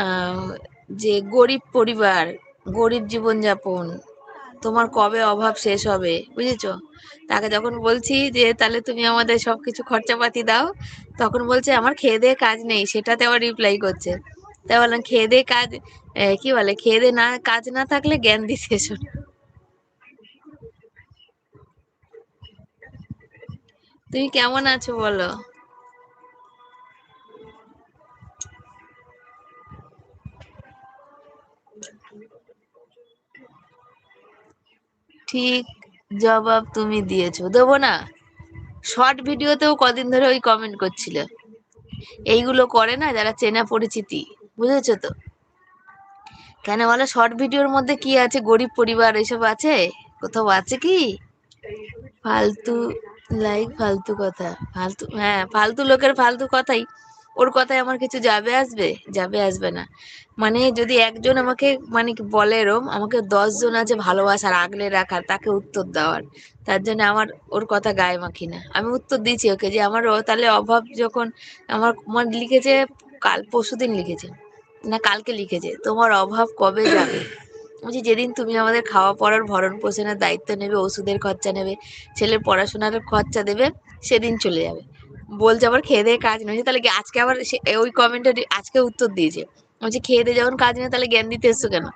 আহ, যে গরিব পরিবার, গরিব জীবনযাপন, তোমার কবে অভাব শেষ হবে, বুঝেছো? তাকে যখন বলছি যে তাহলে তুমি আমাদের সবকিছু খরচাপাতি দাও, তখন বলছে আমার খেয়ে দেয়ে কাজ নেই, সেটাতে আবার রিপ্লাই করছে। তাই বললাম খেয়ে দেয়ে কাজ, কি বলে, খেয়ে দেয়ে না কাজ না থাকলে জ্ঞান দিতে এসো না। তুমি কেমন আছো বলো? ঠিক জবাব তুমি দিয়েছো, দেবো না? শর্ট ভিডিওতেও কদিন ধরে ওই কমেন্ট করছিল। এইগুলো করে না যারা চেনা পরিচিতি, বুঝেছো তো? কেন বলো, শর্ট ভিডিওর মধ্যে কি আছে? গরিব পরিবার এসব আছে? কোথাও আছে কি? ফালতু লাইক, ফালতু কথা, ফালতু, হ্যাঁ, ফালতু লোকের ফালতু কথাই। ওর কথায় আমার কিছু যাবে আসবে? যাবে আসবে না। মানে যদি একজন আমাকে, মানে কি বলে, এরম আমাকে 10 জন আছে ভালোবাসার, আগলে রাখার, তাকে উত্তর দেওয়ার, তার জন্য আমার ওর কথা গায়ে মাখি না। আমি উত্তর দিয়েছি ওকে যে আমার তাহলে অভাব যখন, আমার লিখেছে, কাল পরশুদিন লিখেছে, না কালকে লিখেছে, তোমার অভাব কবে যাবে? বলছি যেদিন তুমি আমাদের খাওয়া পড়ার ভরণ পোষণের দায়িত্ব নেবে, ওষুধের খরচা নেবে, ছেলের পড়াশোনার খরচা দেবে, সেদিন চলে যাবে। বলছে আবার খেয়ে দেয়ে কাজ নেই, তাহলে কি আজকে আবার ওই কমেন্টে আজকে উত্তর দিয়েছে। বলছে খেয়ে দিয়ে যখন কাজ নেই তাহলে জ্ঞান দিতে এসছো কেন?